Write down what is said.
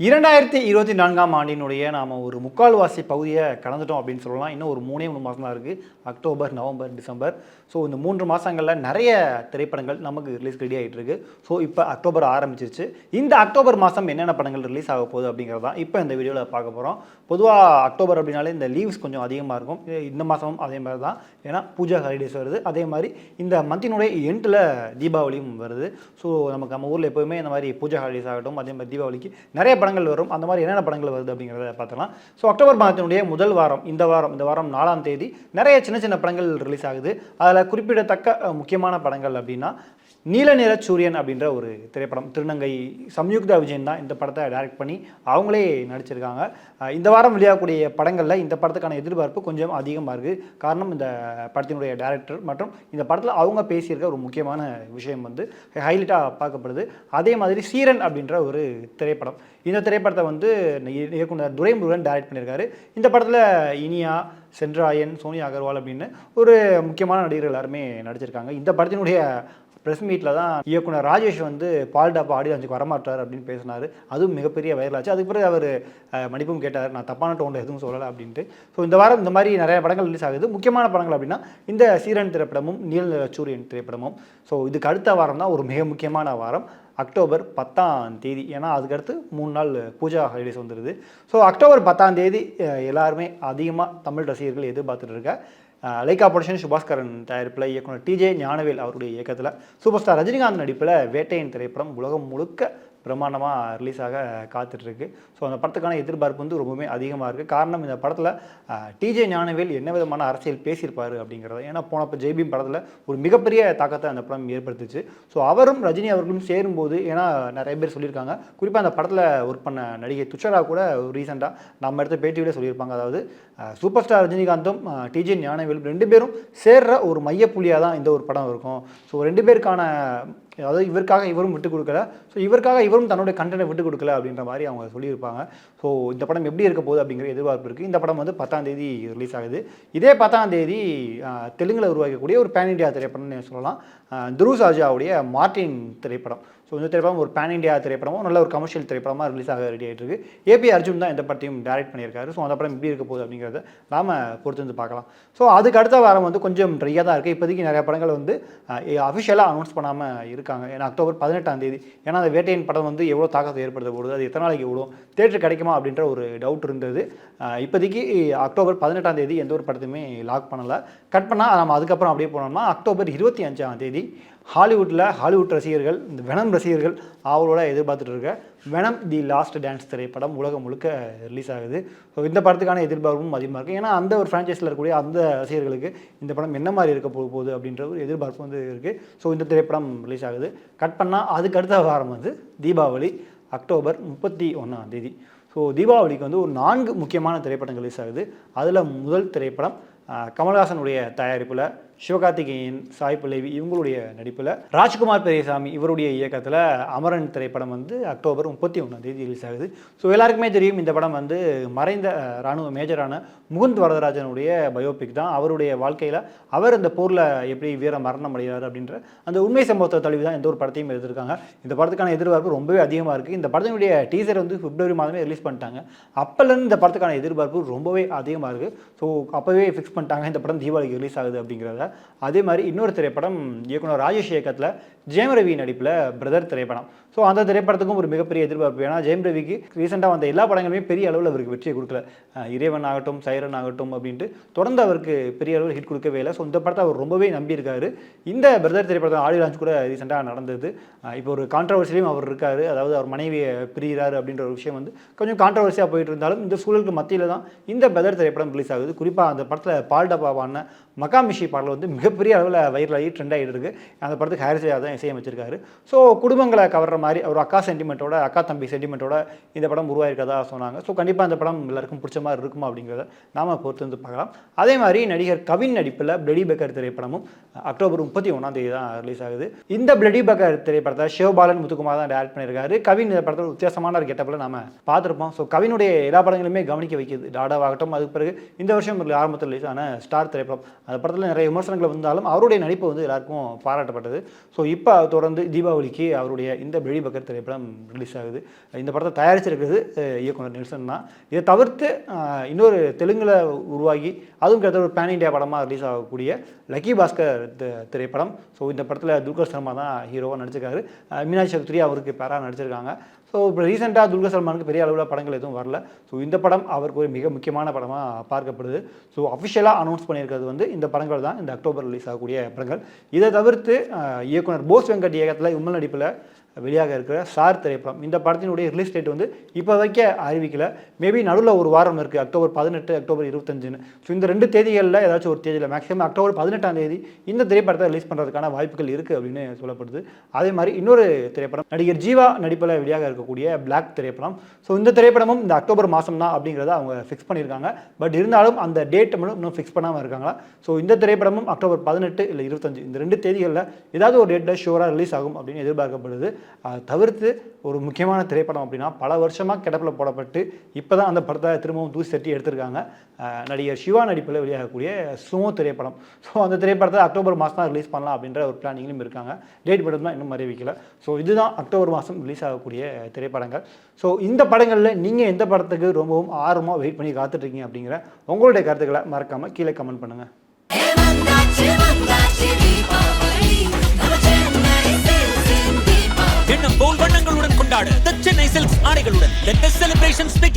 2024ஆம் ஆண்டினுடைய நாம் ஒரு முக்கால்வாசி பகுதியை கடந்துட்டோம் அப்படின்னு சொல்லலாம். இன்னும் ஒரு 3 மாதம் தான் இருக்குது. October, November, December. ஸோ இந்த 3 மாதங்களில் நிறைய திரைப்படங்கள் நமக்கு ரிலீஸ் ரெடி ஆகிட்டு இருக்கு. ஸோ இப்போ அக்டோபர் ஆரம்பிச்சிருச்சு. இந்த அக்டோபர் மாதம் என்னென்ன படங்கள் ரிலீஸ் ஆக போகுது அப்படிங்கிறது தான் இப்போ இந்த வீடியோவில் பார்க்க போகிறோம். பொதுவாக அக்டோபர் அப்படின்னாலே இந்த லீவ்ஸ் கொஞ்சம் அதிகமாக இருக்கும். இந்த மாதமும் அதே மாதிரி தான். ஏன்னா பூஜா ஹாலிடேஸ் வருது. அதே மாதிரி இந்த மந்தினுடைய எண்டில் தீபாவளியும் வருது. ஸோ நம்ம ஊரில் எப்போவுமே இந்த மாதிரி பூஜா ஹாலிடேஸ் ஆகட்டும், அதே மாதிரி தீபாவளிக்கு நிறைய படங்கள் வரும். அந்த மாதிரி என்னென்ன படங்கள் வருது அப்படிங்கிறத பார்த்துக்கலாம். ஸோ அக்டோபர் மாதத்தினுடைய முதல் வாரம் இந்த வாரம் 4ஆம் தேதி நிறைய சின்ன சின்ன படங்கள் ரிலீஸ் ஆகுது. அதில் குறிப்பிடத்தக்க முக்கியமான படங்கள் அப்படின்னா நீல நிற சூரியன் அப்படின்ற ஒரு திரைப்படம். திருநங்கை சம்யுக்தா விஜயன் தான் இந்த படத்தை டைரக்ட் பண்ணி அவங்களே நடிச்சிருக்காங்க. இந்த வாரம் வெளியாகக்கூடிய படங்களில் இந்த படத்துக்கான எதிர்பார்ப்பு கொஞ்சம் அதிகமாக இருக்குது. காரணம் இந்த படத்தினுடைய டைரக்டர் மற்றும் இந்த படத்தில் அவங்க பேசியிருக்க ஒரு முக்கியமான விஷயம் ஹைலைட்டாக பார்க்கப்படுது. அதே மாதிரி சீரன் அப்படின்ற ஒரு திரைப்படம். இந்த திரைப்படத்தை இயக்குனர் துரைமுருகன் டைரக்ட் பண்ணியிருக்காரு. இந்த படத்தில் இனியா, சென்ட்ராயன், சோனியா அகர்வால் அப்படின்னு ஒரு முக்கியமான நடிகர்கள் எல்லாருமே நடிச்சிருக்காங்க. இந்த படத்தினுடைய ப்ரெஸ் மீட்டில் தான் இயக்குனர் ராஜேஷ் பால்டாப்பா ஆடியோ லான்ச்சுக்கு வரமாட்டார் அப்படின்னு பேசினார். அதுவும் மிகப்பெரிய வைரலாச்சு. அதுக்கு பிறகு அவர் மன்னிப்பும் கேட்டார், நான் தப்பான டோனில் எதுவும் சொல்லலை அப்படின்ட்டு. ஸோ இந்த வாரம் இந்த மாதிரி நிறைய படங்கள் ரிலீஸ் ஆகுது. முக்கியமான படங்கள் அப்படின்னா இந்த சீரன் திரைப்படமும் நீல சூரியன் திரைப்படமும். ஸோ இதுக்கு அடுத்த வாரம் தான் ஒரு மிக முக்கியமான வாரம், அக்டோபர் 10ஆம் தேதி. ஏன்னா அதுக்கடுத்து 3 நாள் பூஜா ஹாலிடேஸ் வந்துடுது. ஸோ அக்டோபர் 10ஆம் தேதி எல்லாருமே அதிகமாக தமிழ் ரசிகர்கள் எதிர்பார்த்துட்டு இருக்க லைக்கா ப்ரொடக்ஷன் சுபாஸ்கரன் தயாரிப்பில் இயக்குனர் டிஜே ஞானவேல் அவருடைய இயக்கத்தில் சூப்பர் ஸ்டார் ரஜினிகாந்த் நடிப்பில் வேட்டையின் திரைப்படம் உலகம் முழுக்க பிரமாண்டமாக ரிலீஸ் ஆக காத்துட்ருக்கு. ஸோ அந்த படத்துக்கான எதிர்பார்ப்பு ரொம்பவுமே அதிகமாக இருக்குது. காரணம், இந்த படத்தில் டிஜே ஞானவேல் என்ன விதமான அரசியல் பேசியிருப்பார் அப்படிங்கிறத. ஏன்னா போனப்போ ஜெய்பீம் படத்தில் ஒரு மிகப்பெரிய தாக்கத்தை அந்த படம் ஏற்படுத்துச்சு. ஸோ அவரும் ரஜினி அவர்களும் சேரும்போது, ஏன்னா நிறைய பேர் சொல்லியிருக்காங்க, குறிப்பாக அந்த படத்தில் ஒர்க் பண்ண நடிகை துஷரா கூட ரீசெண்டாக நம்ம எடுத்த பேட்டியோட சொல்லியிருப்பாங்க. அதாவது சூப்பர் ஸ்டார் ரஜினிகாந்தும் டிஜே ஞானவேலும் 2 பேரும் சேர்ற ஒரு மையப்புள்ளியாக தான் இந்த ஒரு படம் இருக்கும். ஸோ 2 பேருக்கான, அதாவது இவருக்காக இவரும் விட்டு கொடுக்கல, ஸோ இவருக்காக இவரும் தன்னுடைய கண்டென்ட்டை விட்டு கொடுக்கல அப்படின்ற மாதிரி அவங்க சொல்லியிருப்பாங்க. ஸோ இந்த படம் எப்படி இருக்க போகுது அப்படிங்கிற எதிர்பார்ப்பு இருக்குது. இந்த படம் 10ஆம் தேதி ரிலீஸ் ஆகுது. இதே 10ஆம் தேதி தெலுங்கில் உருவாக்கக்கூடிய ஒரு பேன் இண்டியா திரைப்படம்னு சொல்லலாம். துருவ் சாஜாவுடைய மார்டின் திரைப்படம். ஸோ இந்த திரைப்படம் ஒரு பேன் இண்டியா திரைப்படமும் நல்ல ஒரு கமர்ஷியல் திரைப்படமாக ரிலீஸ் ஆக ரெடி ஆகிட்டு இருக்கு. ஏபி அர்ஜுன் தான் இந்த படத்தையும் டைரக்ட் பண்ணியிருக்காரு. ஸோ அந்த படம் எப்படி இருக்க போகுது அப்படிங்கிறத நாம் பொறுத்து பார்க்கலாம். ஸோ அதுக்கு அடுத்த வாரம் கொஞ்சம் ட்ரையாக தான் இருக்குது. இப்போதைக்கு நிறைய படங்கள் அஃபிஷியலாக அனௌன்ஸ் பண்ணாமல் இருக்காங்க. ஏன்னா அக்டோபர் 18ஆம் தேதி, ஏன்னா அந்த வேட்டையின் படம் எவ்வளோ தாக்கத்தை ஏற்படுத்த போகுது, அது எத்தனை நாளைக்கு விடும், தேட்டர் கிடைக்குமா அப்படின்ற ஒரு டவுட் இருந்தது. இப்போதைக்கு அக்டோபர் 18ஆம் தேதி எந்த ஒரு படத்தையுமே லாக் பண்ணலை. கட் பண்ணால் நம்ம அதுக்கப்புறம் அப்படியே போனோம்னா அக்டோபர் 25ஆம் தேதி ஹாலிவுட் ரசிகர்கள், இந்த வெனம் ரசிகர்கள் அவளோட எதிர்பார்த்துட்டு இருக்க வெனம் தி லாஸ்ட் டான்ஸ் திரைப்படம் உலகம் முழுக்க ரிலீஸ் ஆகுது. ஸோ இந்த படத்துக்கான எதிர்பார்ப்பும் அதிகமாக இருக்குது. ஏன்னா அந்த ஒரு ஃப்ரான்ச்சைஸில் இருக்கக்கூடிய அந்த ரசிகர்களுக்கு இந்த படம் என்ன மாதிரி இருக்க போகுது அப்படின்ற ஒரு எதிர்பார்ப்பு இருக்குது. ஸோ இந்த திரைப்படம் ரிலீஸ் ஆகுது. கட் பண்ணால் அதுக்கு அடுத்த வாரம் தீபாவளி, அக்டோபர் 31ஆம் தேதி. ஸோ தீபாவளிக்கு ஒரு 4 முக்கியமான திரைப்படங்கள் ரிலீஸ் ஆகுது. அதில் முதல் திரைப்படம் கமல்ஹாசனுடைய தயாரிப்பில், சிவகார்த்திகேயன், சாய் பல்லவி இவங்களுடைய நடிப்பில், ராஜ்குமார் பெரியசாமி இவருடைய இயக்கத்தில் அமரன் திரைப்படம் அக்டோபர் 31ஆம் தேதி ரிலீஸ் ஆகுது. ஸோ எல்லாருக்குமே தெரியும், இந்த படம் மறைந்த இராணுவ மேஜரான முகுந்த் வரதராஜனுடைய பயோபிக் தான். அவருடைய வாழ்க்கையில் அவர் இந்த போரில் எப்படி வீர மரணம் அடைகிறார் அப்படின்ற அந்த உண்மை சம்பவத்தை தழுவி தான் எந்த ஒரு படத்தையும் எடுத்திருக்காங்க. இந்த படத்துக்கான எதிர்பார்ப்பு ரொம்பவே அதிகமாக இருக்குது. இந்த படத்தினுடைய டீசர் பிப்ரவரி மாதமே ரிலீஸ் பண்ணிட்டாங்க. அப்போலேருந்து இந்த படத்துக்கான எதிர்பார்ப்பு ரொம்பவே அதிகமாக இருக்குது. ஸோ அப்போவே ஃபிக்ஸ் பண்ணிட்டாங்க இந்த படம் தீபாவளிக்கு ரிலீஸ் ஆகுது அப்படிங்கிறத. அதே மாதிரி இன்னொரு திரைப்படம் இயக்குனர் ராஜேஷ் இயக்கத்தில் ஜெயம் ரவி நடிப்பில் பிரதர் திரைப்படம். ஸோ அந்த திரைப்படத்துக்கும் ஒரு மிகப்பெரிய எதிர்பார்ப்பு. ஏன்னா ஜெயம் ரவிக்கு ரீசெண்டாக வந்த எல்லா படங்களுமே பெரிய அளவில் அவருக்கு வெற்றியை கொடுக்கல. இறைவன் ஆகட்டும், சைரன் ஆகட்டும் அப்படின்ட்டு தொடர்ந்து அவருக்கு பெரிய அளவில் ஹிட் கொடுக்கவே இல்லை. ஸோ இந்த படத்தை அவர் ரொம்பவே நம்பியிருக்காரு. இந்த பிரதர் திரைப்படத்தை ஆடியோ லான்ச் கூட ரீசெண்டாக நடந்தது. இப்போ ஒரு கான்ட்ரவர்சிலையும் அவர் இருக்கார். அதாவது அவர் மனைவியை பிரிகிறார் அப்படின்ற ஒரு விஷயம் கொஞ்சம் கான்ட்ரவர்சியாக போயிட்டு இருந்தாலும் இந்த சூழலுக்கு மத்தியில் தான் இந்த பிரதர் திரைப்படம் ரிலீஸ் ஆகுது. குறிப்பாக அந்த படத்தில் பால்டப்பாவான மகாமிஷி பாடல் மிகப்பெரிய அளவில் வைரலாகி ட்ரெண்ட் ஆகிட்டு இருக்கு. அந்த படத்துக்கு ஹாரிஸ் ஜெயராஜ் தான் இசையமைச்சிருக்காரு. ஸோ குடும்பங்களை கவர்ற மாதிரி ஒரு அக்கா தம்பி சென்டிமெண்ட்டோட இந்த படம் உருவாயிருக்கதா சொன்னாங்க. ஸோ கண்டிப்பாக அந்த படம் எல்லாருக்கும் பிடிச்ச மாதிரி இருக்குமா அப்படிங்கிறத நாம் பொறுத்து பார்க்கலாம். அதே மாதிரி நடிகர் கவின் நடிப்பில் பிளடி பேக்கர் திரைப்படமும் அக்டோபர் 31ஆம் தேதி தான் ரிலீஸ் ஆகுது. இந்த பிளடி பேக்கர் திரைப்படத்தை சிவபாலன் முத்துக்குமார் தான் டைரக்ட் பண்ணியிருக்காரு. கவின் இந்த படத்தில் வித்தியாசமான ஒரு கெட்டப்பில் நாம் பார்த்துருப்போம். ஸோ கவினுடைய எல்லா படங்களுமே கவனிக்க வைக்கிது. டாடாவாகட்டும், அதுக்கு பிறகு இந்த வருஷம் ஆரம்பத்தில் ரிலீஸ் ஆன ஸ்டார் திரைப்படம், அந்த படத்தில் நிறைய விமர்சனம் விமர்சனங்கள் வந்தாலும் அவருடைய நடிப்பு வந்து எல்லாருக்கும் பாராட்டப்பட்டது. ஸோ இப்போ தொடர்ந்து தீபாவளிக்கு அவருடைய இந்த பெலி பக்கர் திரைப்படம் ரிலீஸ் ஆகுது. இந்த படத்தை தயாரிச்சிருக்கிறது இயக்குனர் நெல்சன் தான். இதை தவிர்த்து இன்னொரு தெலுங்கில் உருவாகி அதுவும் கிட்டத்தட்ட ஒரு பேன் இண்டியா படமாக ரிலீஸ் ஆகக்கூடிய லக்கி பாஸ்கர் திரைப்படம். ஸோ இந்த படத்தில் துல்கர் சல்மான் தான் ஹீரோவாக நடிச்சிருக்காரு. மீனாட்சி சௌத்ரி அவருக்கு பேராக நடிச்சிருக்காங்க. ஸோ இப்போ ரீசெண்டாக துல்கர் சல்மானுக்கு பெரிய அளவில் படங்கள் எதுவும் வரல. ஸோ இந்த படம் அவருக்கு ஒரு மிக முக்கியமான படமாக பார்க்கப்படுது. ஸோ அஃபிஷியலாக அனௌன்ஸ் பண்ணியிருக்கிறது வந்து இந்த படங்கள் தான், இந்த அக்டோபர் ரிலீஸ் ஆகக்கூடிய படங்கள். இதை தவிர்த்து இயக்குனர் போஸ் வெங்கட் இயக்கத்தில் விமல் நடிப்பில் வெளியாக இருக்கிற சார் திரைப்படம், இந்த படத்தினுடைய ரிலீஸ் டேட் வந்து இப்போ வைக்க அறிவிக்கல. மேபி நடுவில் ஒரு வாரம் இருக்குது, அக்டோபர் 18, அக்டோபர் 25. ஸோ இந்த 2 தேதிகளில் ஏதாச்சும் ஒரு தேதியில், மேக்ஸிமம் அக்டோபர் 18ஆம் தேதி இந்த திரைப்படத்தை ரிலீஸ் பண்ணுறதுக்கான வாய்ப்புகள் இருக்குது அப்படின்னு சொல்லப்படுது. அதே மாதிரி இன்னொரு திரைப்படம் நடிகர் ஜீவா நடிப்பில் வெளியாக இருக்கக்கூடிய பிளாக் திரைப்படம். ஸோ இந்த திரைப்படமும் இந்த அக்டோபர் மாதம் தான் அப்படிங்கிறத அவங்க ஃபிக்ஸ் பண்ணியிருக்காங்க. பட் இருந்தாலும் அந்த டேட் மட்டும் இன்னும் ஃபிக்ஸ் பண்ணாமல் இருக்காங்களா. ஸோ இந்த திரைப்படமும் அக்டோபர் 18 இல்லை 25 இந்த 2 தேதிகளில் ஏதாவது ஒரு டேட்டில் ஷூராக ரிலீஸ் ஆகும் அப்படின்னு எதிர்பார்க்கப்படுது. தவிர்த்து ஒரு முக்கியமான திரைப்படம் அப்படின்னா பல வருஷமாக கிடப்பில் போடப்பட்டு இப்போ தான் அந்த படத்தை திரும்பவும் தூசி தட்டி எடுத்திருக்காங்க. நடிகர் சிவா நடிப்பில் வெளியாகக்கூடிய சுமோ திரைப்படம். ஸோ அந்த திரைப்படத்தை அக்டோபர் மாதம் தான் ரிலீஸ் பண்ணலாம் அப்படின்ற ஒரு பிளானிங்லையும் இருக்காங்க. டேட் மட்டும் தான் இன்னும் அறிவிக்கல. ஸோ இதுதான் அக்டோபர் மாதம் ரிலீஸ் ஆகக்கூடிய திரைப்படங்கள். ஸோ இந்த படங்களில் நீங்கள் எந்த படத்துக்கு ரொம்பவும் ஆர்வமாக வெயிட் பண்ணி காத்துட்ருக்கீங்க அப்படிங்கிற உங்களுடைய கருத்துக்களை மறக்காமல் கீழே கமெண்ட் பண்ணுங்கள். எண்ணம் போல் வண்ணங்களுடன் கொண்டாடு The Chennai Silks ஆடைகளுடன். Let the celebrations begin.